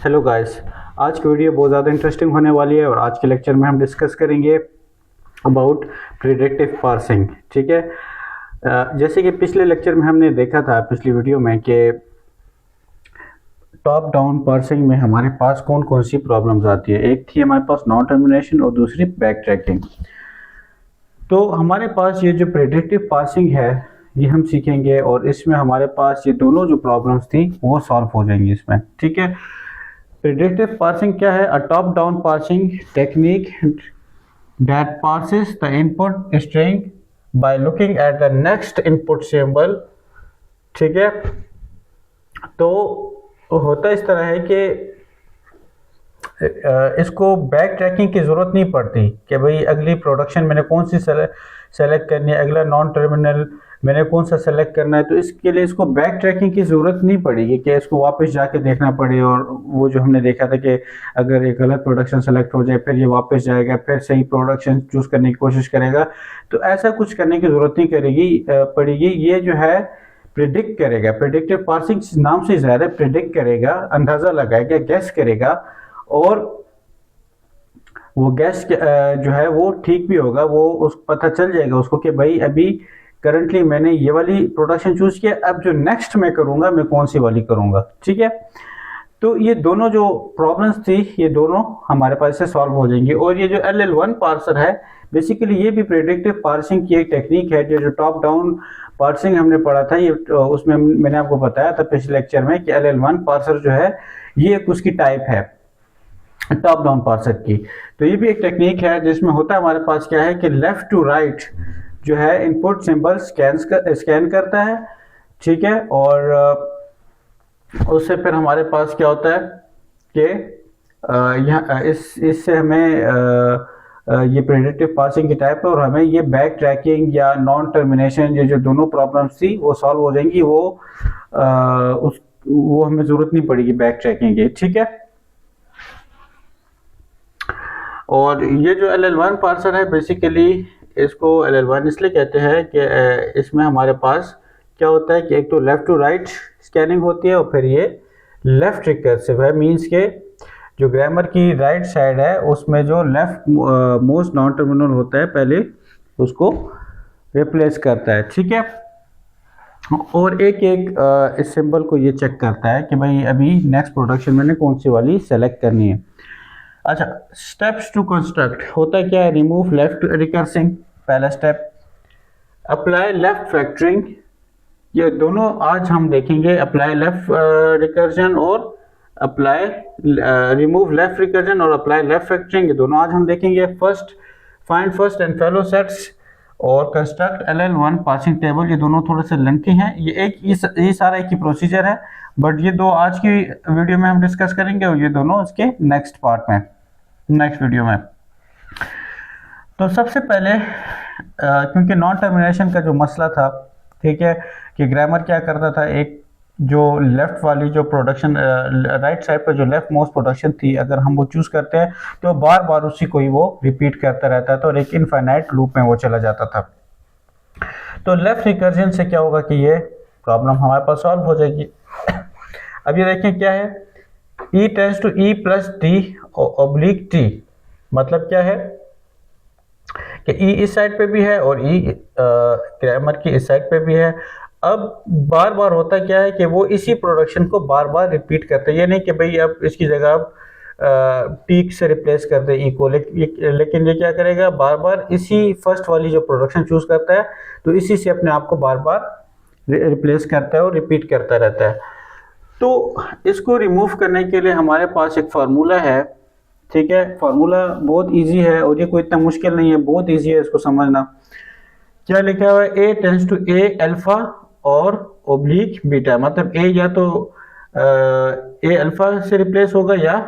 Hello guys. आज की video बहुत ज़्यादा इंटरेस्टिंग होने वाली है और आज के लेक्चर में हम डिस्कस करेंगे अबाउट प्रिडिक्टिव पार्सिंग। ठीक है। जैसे कि पिछले लेक्चर में हमने देखा था, पिछली वीडियो में, कि टॉप डाउन पार्सिंग में हमारे पास कौन कौन सी प्रॉब्लम्स आती है। एक थी हमारे पास नॉन टर्मिनेशन और दूसरी बैक ट्रैकिंग। तो हमारे पास ये जो प्रिडिक्टिव पार्सिंग है ये हम सीखेंगे और इसमें हमारे पास ये दोनों जो प्रॉब्लम्स थी वो सॉल्व हो जाएंगी इसमें। ठीक है। प्रिडिक्टिव पार्सिंग क्या है? अ top down parsing technique that parses the input string by looking at the next input symbol। ठीक है। तो होता इस तरह है कि इसको बैक ट्रैकिंग की ज़रूरत नहीं पड़ती कि भाई अगली प्रोडक्शन मैंने कौन सी सेलेक्ट करनी है, अगला नॉन टर्मिनल मैंने कौन सा सेलेक्ट करना है। तो इसके लिए इसको बैक ट्रैकिंग की ज़रूरत नहीं पड़ेगी कि इसको वापस जाके देखना पड़े। और वो जो हमने देखा था कि अगर एक गलत प्रोडक्शन सेलेक्ट हो जाए फिर ये वापस जाएगा, फिर सही प्रोडक्शन चूज़ करने की कोशिश करेगा। तो ऐसा कुछ करने की ज़रूरत नहीं पड़ेगी। ये जो है प्रिडिक्ट करेगा। प्रिडिक्टिव पार्सिंग नाम से ज़्यादा प्रिडिक्ट करेगा, अंदाज़ा लगाएगा, गैस करेगा। और वो गैस जो है वो ठीक भी होगा। वो उस पता चल जाएगा उसको कि भाई अभी करंटली मैंने ये वाली प्रोडक्शन चूज किया, अब जो नेक्स्ट मैं करूंगा मैं कौन सी वाली करूंगा। ठीक है। तो ये दोनों जो प्रॉब्लम्स थी ये दोनों हमारे पास से सॉल्व हो जाएंगी। और ये जो LL1 पार्सर है बेसिकली ये भी प्रेडिक्टिव पार्सिंग की एक टेक्निक है। जो टॉप डाउन पार्सिंग हमने पढ़ा था, ये उसमें मैंने आपको बताया था पिछले लेक्चर में कि LL1 पार्सर जो है ये एक उसकी टाइप है टॉप डाउन पार्सर की। तो ये भी एक टेक्निक है जिसमें होता है हमारे पास क्या है कि लेफ्ट टू राइट जो है इनपुट सिंबल स्कैन करता है। ठीक है। और उससे फिर हमारे पास क्या होता है कि यहाँ इससे हमें ये प्रेडिक्टिव पार्सिंग की टाइप है और हमें ये बैक ट्रैकिंग या नॉन टर्मिनेशन ये जो दोनों प्रॉब्लम्स थी वो सॉल्व हो जाएंगी। वो हमें ज़रूरत नहीं पड़ेगी बैक ट्रैकिंग की। ठीक है। और ये जो LL1 पार्सर है बेसिकली इसको LL1 इसलिए कहते हैं कि इसमें हमारे पास क्या होता है कि एक तो लेफ़्ट टू राइट स्कैनिंग होती है और फिर ये लेफ़्ट रिकर्सिव है। मींस के जो ग्रामर की राइट साइड है उसमें जो लेफ़्ट मोस्ट नॉन टर्मिनल होता है पहले उसको रिप्लेस करता है। ठीक है। और एक एक इस सिंबल को ये चेक करता है कि भाई अभी नेक्स्ट प्रोडक्शन मैंने कौन सी वाली सेलेक्ट करनी है। अच्छा, स्टेप्स टू कंस्ट्रक्ट होता क्या है? रिमूव लेफ्ट रिकर्सिंग पहला स्टेप, अप्लाई लेफ्ट फैक्टरिंग, ये दोनों आज हम देखेंगे। अप्लाई लेफ्ट रिकर्जन और अप्लाई रिमूव लेफ्ट रिकर्जन और अप्लाई लेफ्ट फैक्टरिंग, ये दोनों आज हम देखेंगे। First find first and fellow sets और कंस्ट्रक्ट LL1 पार्सिंग टेबल, ये दोनों थोड़े से लेंथी हैं। ये सारा एक ही प्रोसीजर है, बट ये दो आज की वीडियो में हम डिस्कस करेंगे और ये दोनों इसके नेक्स्ट पार्ट में, नेक्स्ट वीडियो में। तो सबसे पहले क्योंकि नॉन टर्मिनेशन का जो मसला था, ठीक है, कि ग्रामर क्या करता था, एक जो लेफ्ट वाली जो प्रोडक्शन राइट साइड पर जो लेफ्ट मोस्ट प्रोडक्शन थी अगर हम वो चूज करते हैं तो बार बार उसी को ही वो रिपीट करता रहता था और एक इनफाइनाइट लूप में वो चला जाता था। तो लेफ्ट रिकर्जन से क्या होगा कि ये प्रॉब्लम हमारे पास सॉल्व हो जाएगी। अब ये देखें क्या है, E tends to E plus D oblique T, मतलब क्या है कि E इस साइड पे भी है और E ग्रामर की इस साइड पे भी है। अब बार बार होता क्या है कि वो इसी प्रोडक्शन को बार बार रिपीट करते हैं। ये नहीं कि भाई अब इसकी जगह अब टी से रिप्लेस कर दे E को, लेकिन ये क्या करेगा, बार बार इसी फर्स्ट वाली जो प्रोडक्शन चूज करता है तो इसी से अपने आप को बार बार रिप्लेस करता है और रिपीट करता रहता है। तो इसको रिमूव करने के लिए हमारे पास एक फार्मूला है। ठीक है। फार्मूला बहुत इजी है और ये कोई इतना मुश्किल नहीं है, बहुत इजी है इसको समझना। क्या लिखा हुआ है? A tends to A alpha और ओब्लिक बीटा, मतलब A या तो A अल्फा से रिप्लेस होगा या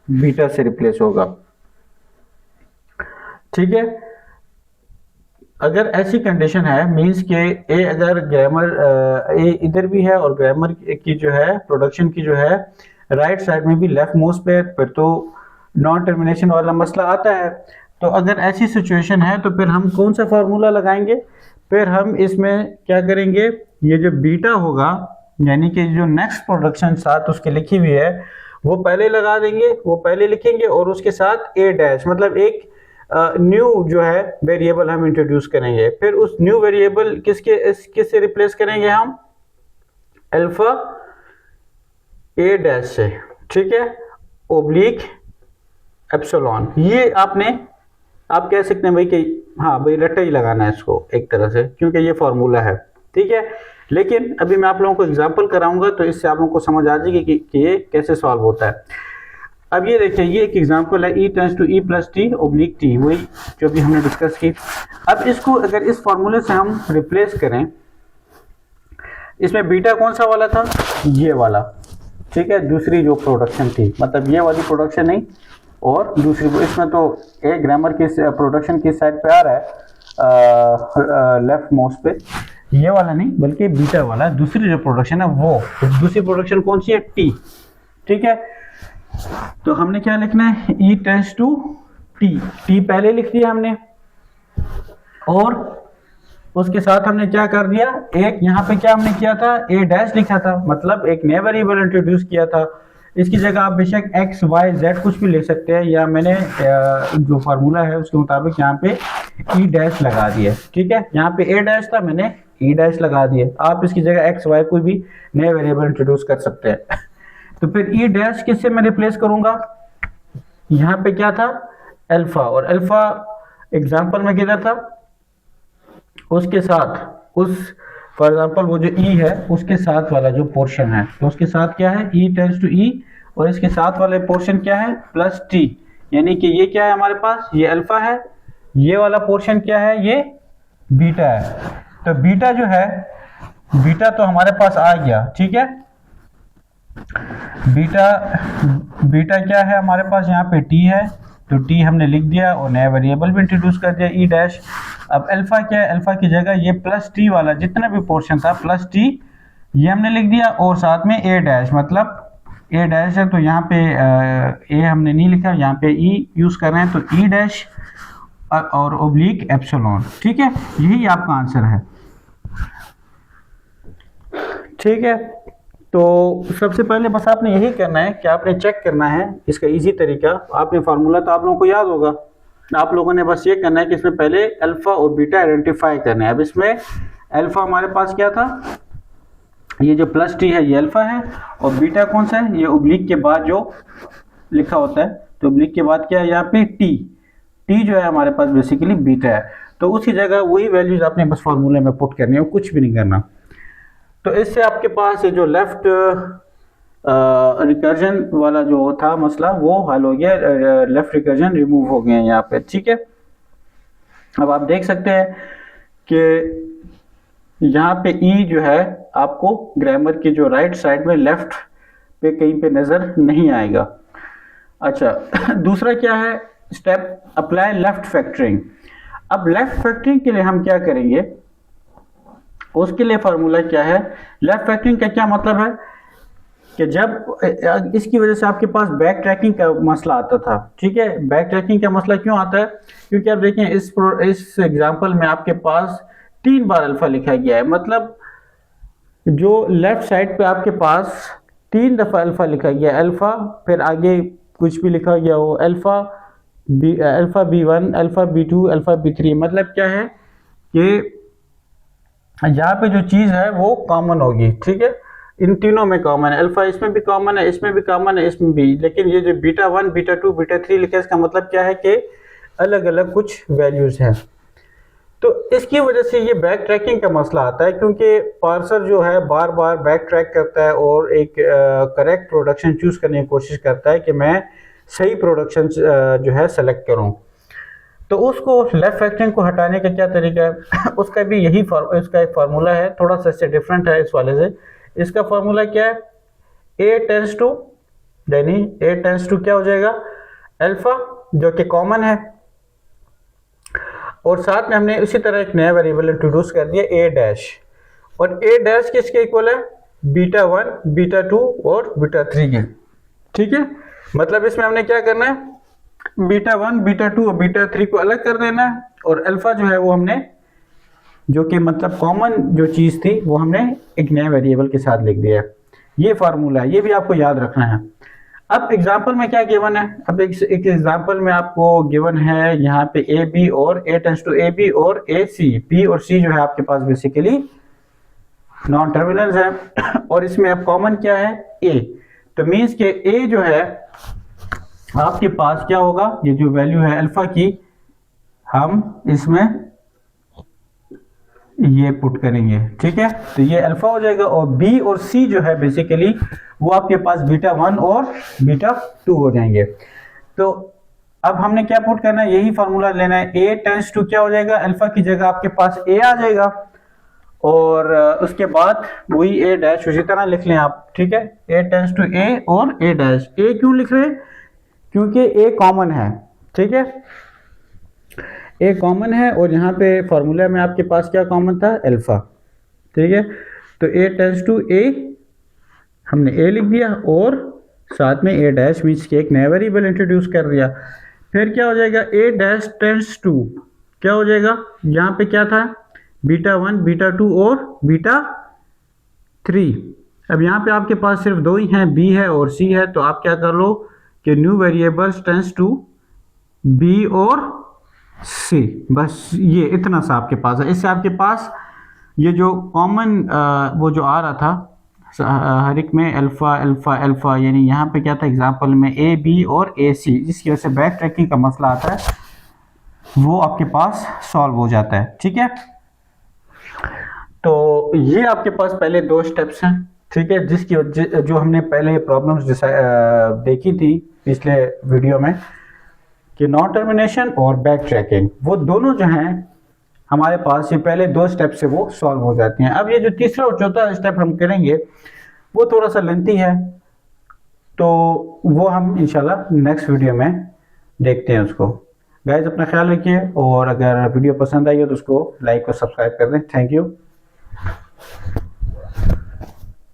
बीटा से रिप्लेस होगा। ठीक है। अगर ऐसी कंडीशन है मींस के A अगर ग्रामर A इधर भी है और ग्रामर की जो है प्रोडक्शन की जो है राइट साइड में भी लेफ्ट मोस्ट पे, फिर तो नॉन टर्मिनेशन वाला मसला आता है। तो अगर ऐसी सिचुएशन है तो फिर हम कौन सा फार्मूला लगाएंगे? फिर हम इसमें क्या करेंगे, ये जो बीटा होगा यानी कि जो नेक्स्ट प्रोडक्शन साथ उसके लिखी हुई है वो पहले लगा देंगे, वो पहले लिखेंगे और उसके साथ ए डैश, मतलब एक न्यू जो है वेरिएबल हम इंट्रोड्यूस करेंगे। फिर उस न्यू वेरिएबल किससे रिप्लेस करेंगे हम, अल्फा ए डैश से, ठीक है, ओब्लिक एप्सिलॉन। ये आप कह सकते हैं भाई कि हाँ भाई रट्टा ही लगाना है इसको एक तरह से, क्योंकि ये फॉर्मूला है, ठीक है। लेकिन अभी मैं आप लोगों को एग्जांपल कराऊंगा तो इससे आप लोगों को समझ आ जाएगी कि ये कैसे सॉल्व होता है। अब ये देखिए, ये एक एग्जांपल है, e tends to e plus t oblique t, वही जो भी हमने डिस्कस की। अब इसको अगर इस फॉर्मूले से हम रिप्लेस करें, इसमें बीटा कौन सा वाला था, ये वाला, ठीक है, दूसरी जो प्रोडक्शन थी, मतलब ये वाली प्रोडक्शन नहीं और दूसरी, इसमें तो ए ग्रामर की प्रोडक्शन की साइड पे आ रहा है लेफ्ट माउस पे, ये वाला नहीं बल्कि बीटा वाला, दूसरी जो प्रोडक्शन है वो, दूसरी प्रोडक्शन कौन सी है, टी, ठीक है। तो हमने क्या लिखना है, ई टेंड्स टू टी, टी पहले लिख दिया हमने और उसके साथ हमने क्या कर दिया, एक यहाँ पे क्या हमने किया था, ए डैश लिखा था, मतलब एक नया वेरिएबल इंट्रोड्यूस किया था। इसकी जगह आप बेशक एक्स वाई जेड कुछ भी ले सकते हैं, या मैंने जो फार्मूला है उसके मुताबिक यहाँ पे ई डैश लगा दिया, ठीक है। यहाँ पे ए डैश था, मैंने ई डैश लगा दिया। आप इसकी जगह एक्स वाई कोई भी नया वेरिएबल इंट्रोड्यूस कर सकते हैं। तो फिर ई डैश किससे मैं रिप्लेस करूंगा, यहाँ पे क्या था, अल्फा, और अल्फा एग्जाम्पल में किधर था, उसके साथ उस, फॉर एग्जाम्पल वो जो ई है उसके साथ वाला जो पोर्शन है, तो उसके साथ क्या है, ई टेंड्स टू ई, और इसके साथ वाले पोर्शन क्या है, प्लस टी, यानी कि ये क्या है हमारे पास, ये अल्फा है, ये वाला पोर्शन क्या है, ये बीटा है। तो बीटा जो है, बीटा तो हमारे पास आ गया, ठीक है। बीटा क्या है हमारे पास, यहाँ पे टी है, तो टी हमने लिख दिया और नया वेरिएबल भी इंट्रोड्यूस कर दिया, ई डैश। अब अल्फा क्या है, अल्फा की जगह ये प्लस टी वाला जितना भी पोर्शन था प्लस टी, ये हमने लिख दिया, और साथ में ए डैश, मतलब ए डैश है तो यहाँ पे ए हमने नहीं लिखा, यहाँ पे ई यूज कर रहे हैं, तो ई डैश और ओब्लिक एप्सिलॉन, ठीक है, यही आपका आंसर है, ठीक है। तो सबसे पहले बस आपने यही करना है कि आपने चेक करना है इसका इजी तरीका, आपने फार्मूला तो आप लोगों को याद होगा, आप लोगों ने बस ये करना है कि इसमें पहले अल्फा और बीटा आइडेंटिफाई करना है। अब इसमें अल्फा हमारे पास क्या था, ये जो प्लस टी है ये अल्फा है, और बीटा कौन सा है, ये ओब्लिक के बाद जो लिखा होता है, तो ओब्लिक के बाद क्या है यहाँ पे टी, टी जो है हमारे पास बेसिकली बीटा है, तो उसी जगह वही वैल्यूज आपने बस फार्मूले में पुट करनी है, कुछ भी नहीं करना। तो इससे आपके पास जो लेफ्ट रिकर्जन वाला जो था मसला वो हल हो गया, लेफ्ट रिकर्जन रिमूव हो गए हैं यहाँ पे, ठीक है। अब आप देख सकते हैं कि यहाँ पे ई जो है आपको ग्रामर की जो राइट साइड में लेफ्ट पे कहीं पे नजर नहीं आएगा। अच्छा, दूसरा क्या है स्टेप, अप्लाई लेफ्ट फैक्टरिंग। अब लेफ्ट फैक्टरिंग के लिए हम क्या करेंगे, उसके लिए फार्मूला क्या है, लेफ्ट फैक्टरिंग का क्या मतलब है कि जब इसकी वजह से आपके पास बैक ट्रैकिंग का मसला आता था, ठीक है। बैक ट्रैकिंग का मसला क्यों आता है, क्योंकि आप देखें इस एग्जांपल में आपके पास 3 बार अल्फा लिखा गया है, मतलब जो लेफ्ट साइड पे आपके पास 3 दफा अल्फा लिखा गया, अल्फा फिर आगे कुछ भी लिखा गया हो, alpha B1, alpha B2, alpha B3, मतलब क्या है कि यहाँ पे जो चीज़ है वो कॉमन होगी, ठीक है, इन तीनों में कॉमन है, अल्फा इसमें भी कॉमन है, इसमें भी कॉमन है, इसमें भी, लेकिन ये जो बीटा 1, बीटा 2, बीटा 3 लिखा है, इसका मतलब क्या है कि अलग अलग कुछ वैल्यूज हैं। तो इसकी वजह से ये बैक ट्रैकिंग का मसला आता है, क्योंकि पार्सर जो है बार बार बैक ट्रैक करता है और एक करेक्ट प्रोडक्शन चूज करने की कोशिश करता है कि मैं सही प्रोडक्शन जो है सेलेक्ट करूँ। तो उसको लेफ्ट फैक्टरिंग को हटाने का क्या तरीका है, उसका भी यही इसका एक फार्मूला है, थोड़ा सा इससे डिफरेंट है इस वाले से। इसका फार्मूला क्या है, ए टेंड्स टू, यानी ए टेंड्स टू क्या हो जाएगा, अल्फा जो कि कॉमन है, और साथ में हमने इसी तरह एक नया वेरिएबल इंट्रोड्यूस कर दिया ए डैश, और ए डैश किसके इक्वल है, बीटा 1, बीटा 2 और बीटा 3 के, ठीक है। मतलब इसमें हमने क्या करना है, बीटा 1, बीटा 2 और बीटा 3 को अलग कर देना है, और अल्फा जो है वो हमने, जो कि मतलब कॉमन जो चीज़ थी वो हमने एक नया वेरिएबल के साथ लिख दिया है। ये फार्मूला है, ये भी आपको याद रखना है। अब एग्जांपल में क्या गिवन है, अब एक एग्जांपल में आपको गिवन है यहाँ पे ए बी और ए टेंड्स टू ए बी और ए सी, बी और सी जो है आपके पास बेसिकली नॉन टर्मिनल्स है और इसमें अब कॉमन क्या है ए, तो मीन्स के ए जो है आपके पास क्या होगा, ये जो वैल्यू है अल्फा की हम इसमें ये पुट करेंगे, ठीक है, तो ये अल्फा हो जाएगा और बी और सी जो है बेसिकली वो आपके पास बीटा 1 और बीटा 2 हो जाएंगे। तो अब हमने क्या पुट करना है, यही फार्मूला लेना है, ए टेंड्स टू क्या हो जाएगा, अल्फा की जगह आपके पास ए आ जाएगा और उसके बाद वही ए डैश उसी तरह लिख लें आप, ठीक है, ए टेंड्स टू ए और ए डैश। ए क्यों लिख रहे हैं, क्योंकि ए कॉमन है, ठीक है, ए कॉमन है और यहाँ पे फॉर्मूला में आपके पास क्या कॉमन था, अल्फा, ठीक है, तो ए टेंड्स टू ए हमने ए लिख दिया और साथ में ए डैश मीन्स के एक नया वेरिएबल इंट्रोड्यूस कर दिया। फिर क्या हो जाएगा, ए डैश टेंड्स टू क्या हो जाएगा, यहाँ पे क्या था बीटा 1 बीटा 2 और बीटा 3। अब यहाँ पे आपके पास सिर्फ दो ही हैं, बी है और सी है, तो आप क्या कर लो कि new variables tends to B और सी, बस ये इतना सा आपके पास है। इससे आपके पास ये जो कॉमन वो जो आ रहा था हर एक में अल्फा अल्फा अल्फा, यानी यहाँ पे क्या था एग्जांपल में ए बी और ए सी, जिसकी वजह से बैक ट्रैकिंग का मसला आता है, वो आपके पास सॉल्व हो जाता है, ठीक है। तो ये आपके पास पहले दो स्टेप्स हैं, ठीक है, जो हमने पहले प्रॉब्लम्स देखी थी पिछले वीडियो में कि नॉन टर्मिनेशन और बैक ट्रैकिंग, वो दोनों जो हैं हमारे पास ये पहले दो स्टेप से वो सॉल्व हो जाती हैं। अब ये जो तीसरा और चौथा स्टेप हम करेंगे वो थोड़ा सा लेंथी है, तो वो हम इंशाल्लाह नेक्स्ट वीडियो में देखते हैं उसको। गाइस अपना ख्याल रखिए और अगर वीडियो पसंद आई हो तो उसको लाइक और सब्सक्राइब कर दें। Thank you.